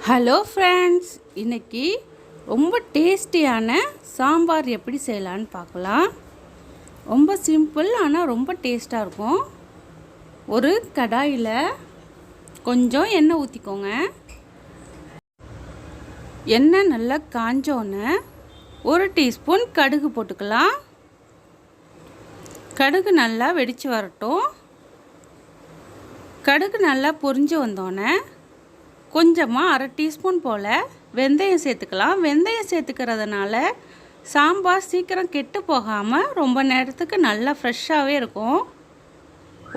Hello friends, இன்றைக்கி ரொம்ப டேஸ்டியான சாம்பார் எப்படி செய்யலான்னு பார்க்கலாம். ரொம்ப சிம்பிள், ஆனால் ரொம்ப டேஸ்ட்டாக இருக்கும். ஒரு கடாயில் கொஞ்சம் எண்ணெய் ஊற்றிக்கோங்க. எண்ணெய் நல்லா காஞ்சோன்னே 1 டீஸ்பூன் கடுகு போட்டுக்கலாம். கடுகு நல்லா வெடித்து வரட்டும். கடுகு நல்லா பொரிஞ்சு வந்தோடனே கொஞ்சமாக 1/2 டீஸ்பூன் போல் வெந்தயம் சேர்த்துக்கலாம். வெந்தயம் சேர்த்துக்கிறதுனால சாம்பார் சீக்கிரம் கெட்டு போகாமல் ரொம்ப நேரத்துக்கு நல்லா ஃப்ரெஷ்ஷாகவே இருக்கும்,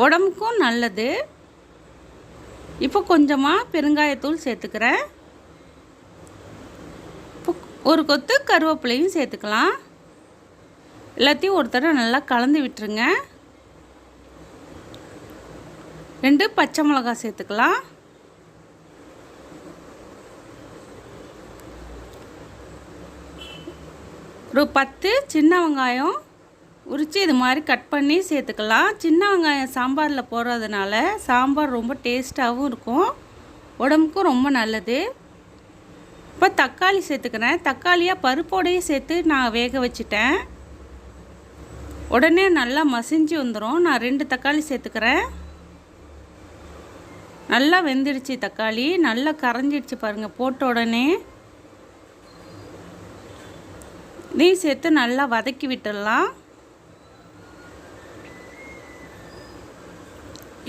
உடம்புக்கும் நல்லது. இப்போ கொஞ்சமாக பெருங்காயத்தூள் சேர்த்துக்கிறேன். ஒரு கொத்து கருவேப்பிலையும் சேர்த்துக்கலாம். எல்லாத்தையும் ஒரு தடவை நல்லா கலந்து விட்டுருங்க. 2 பச்சை மிளகாய் சேர்த்துக்கலாம். ஒரு 10 சின்ன வெங்காயம் உரித்து இது மாதிரி கட் பண்ணி சேர்த்துக்கலாம். சின்ன வெங்காயம் சாம்பாரில் போடுறதுனால சாம்பார் ரொம்ப டேஸ்ட்டாகவும் இருக்கும், உடம்புக்கும் ரொம்ப நல்லது. இப்போ தக்காளி சேர்த்துக்கிறேன். தக்காளியாக பருப்போடையே சேர்த்து நான் வேக வச்சுட்டேன். உடனே நல்லா மசிஞ்சு வந்துடும். நான் 2 தக்காளி சேர்த்துக்கிறேன். நல்லா வெந்துடுச்சு. தக்காளி நல்லா கரைஞ்சிடுச்சு பாருங்கள். போட்ட உடனே நெய் சேர்த்து நல்லா வதக்கி விட்டுடலாம்.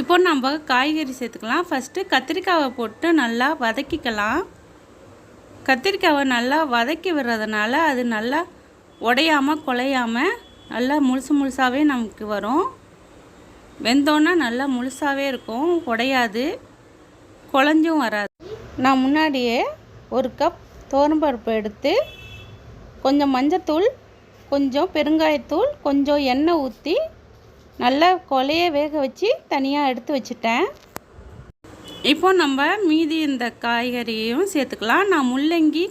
இப்போ நம்ம காய்கறி சேர்த்துக்கலாம். ஃபஸ்ட்டு கத்திரிக்காவை போட்டு நல்லா வதக்கிக்கலாம். கத்திரிக்காவை நல்லா வதக்கி விடுறதுனால அது நல்லா உடையாமல் குலையாமல் நல்லா முழுசாகவே நமக்கு வரும். வெந்தோன்னா நல்லா முழுசாகவே இருக்கும், உடையாது, குழஞ்சும் வராது. நான் முன்னாடியே 1 கப் துவரம்பருப்பு எடுத்து கொஞ்சம் மஞ்சத்தூள், கொஞ்சம் பெருங்காயத்தூள், கொஞ்சம் எண்ணெய் ஊற்றி நல்லா கொலைய வேக வச்சு தனியாக எடுத்து வச்சுட்டேன். இப்போ நம்ம மீதி இந்த காய்கறியையும் சேர்த்துக்கலாம். நான் முள்ளங்கி,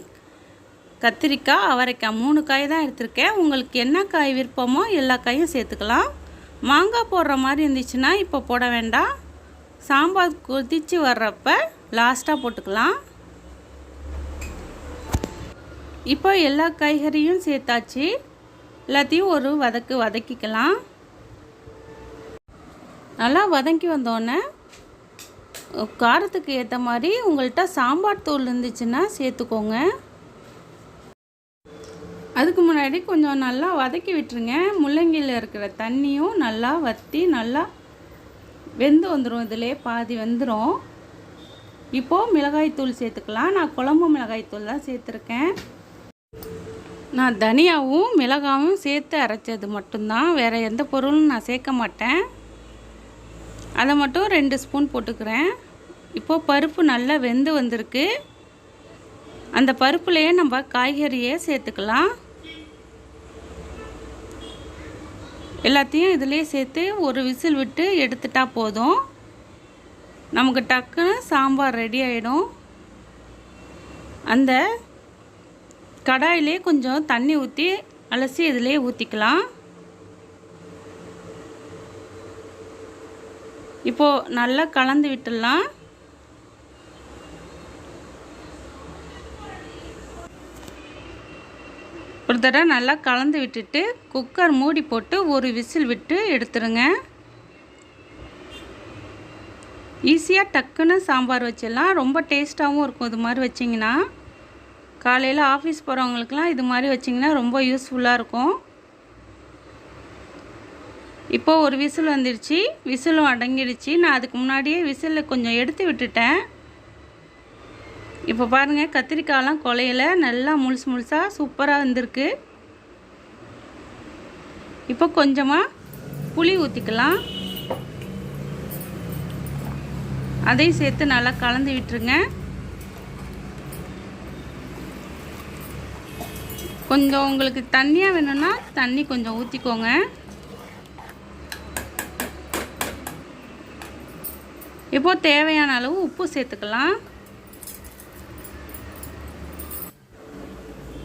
கத்திரிக்காய், அவரைக்காய் 3 காய் தான் எடுத்திருக்கேன். உங்களுக்கு என்ன காய் விருப்பமோ எல்லா காயும் சேர்த்துக்கலாம். மாங்காய் போடுற மாதிரி இருந்துச்சுன்னா இப்போ போட வேண்டாம். சாம்பார் கொதித்து வர்றப்ப லாஸ்ட்டாக போட்டுக்கலாம். இப்போ எல்லா காய்கறியும் சேர்த்தாச்சு. எல்லாத்தையும் ஒரு வதக்கிக்கலாம். நல்லா வதக்கி வந்தோடனே காரத்துக்கு ஏற்ற மாதிரி உங்கள்கிட்ட சாம்பார் தூள் இருந்துச்சுன்னா சேர்த்துக்கோங்க. அதுக்கு முன்னாடி கொஞ்சம் நல்லா வதக்கி விட்டுருங்க. முள்ளங்கியில் இருக்கிற தண்ணியும் நல்லா வற்றி நல்லா வெந்து வந்துடும். இதிலே பாதி வெந்துடும். இப்போது மிளகாய்த்தூள் சேர்த்துக்கலாம். நான் குழம்பு மிளகாய்த்தூள் தான் சேர்த்துருக்கேன். நான் தனியாவும் மிளகாவும் சேர்த்து அரைச்சது மட்டும்தான், வேறு எந்த பொருளும் நான் சேர்க்க மாட்டேன். அதை மட்டும் 2 ஸ்பூன் போட்டுக்கிறேன். இப்போது பருப்பு நல்லா வெந்து வந்திருக்கு. அந்த பருப்புலையே நம்ம காய்கறியே சேர்த்துக்கலாம். எல்லாத்தையும் இதிலே சேர்த்து ஒரு விசில் விட்டு எடுத்துட்டா போதும். நமக்கு டக்குன்னு சாம்பார் ரெடி ஆகிடும். அந்த கடாயிலே கொஞ்சம் தண்ணி ஊற்றி அலசி இதிலே ஊற்றிக்கலாம். இப்போது நல்லா கலந்து விட்டுடலாம். ஒரு தடவை நல்லா கலந்து விட்டுட்டு குக்கர் மூடி போட்டு ஒரு விசில் விட்டு எடுத்துருங்க. ஈஸியாக டக்குன்னு சாம்பார் வச்சிடலாம். ரொம்ப டேஸ்ட்டாகவும் இருக்கும். இது மாதிரி வச்சிங்கன்னா காலையில் ஆஃபீஸ் போகிறவங்களுக்குலாம் இது மாதிரி வச்சிங்கன்னா ரொம்ப யூஸ்ஃபுல்லாக இருக்கும். இப்போது ஒரு விசில் வந்துடுச்சு. விசிலும் அடங்கிடுச்சு. நான் அதுக்கு முன்னாடியே விசிலில் கொஞ்சம் எடுத்து விட்டுட்டேன். இப்போ பாருங்கள், கத்திரிக்காயெலாம் குலையில் நல்லா முழுசாக சூப்பராக வந்திருக்கு. இப்போ கொஞ்சமாக புளி ஊற்றிக்கலாம். அதையும் சேர்த்து நல்லா கலந்து விட்டுருங்க. கொஞ்சம் உங்களுக்கு தண்ணியாக வேணும்னா தண்ணி கொஞ்சம் ஊற்றிக்கோங்க. இப்போது தேவையான அளவு உப்பு சேர்த்துக்கலாம்.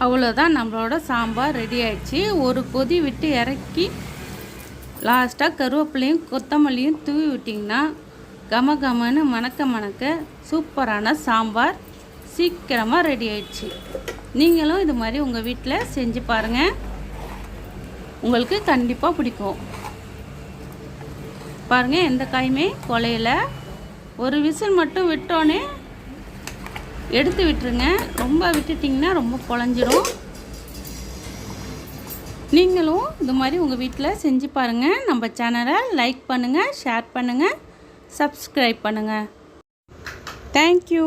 அவ்வளோதான், நம்மளோட சாம்பார் ரெடி ஆயிடுச்சு. ஒரு கொதி விட்டு இறக்கி லாஸ்ட்டாக கருவேப்பிலையும் கொத்தமல்லியும் தூவி விட்டிங்கன்னா கமகமன்னு மணக்க சூப்பரான சாம்பார் சீக்கிரமாக ரெடி ஆயிடுச்சு. நீங்களும் இது மாதிரி உங்கள் வீட்டில் செஞ்சு பாருங்கள், உங்களுக்கு கண்டிப்பாக பிடிக்கும். பாருங்கள், எந்த காயுமே குலையில. ஒரு விசில் மட்டும் விட்டோன்னே எடுத்து விட்டுருங்க. ரொம்ப விட்டுட்டிங்கன்னா ரொம்ப குழஞ்சிரும். நீங்களும் இது மாதிரி உங்கள் வீட்டில் செஞ்சு பாருங்கள். நம்ம சேனலை லைக் பண்ணுங்கள், ஷேர் பண்ணுங்கள், சப்ஸ்கிரைப் பண்ணுங்கள். தேங்க்யூ.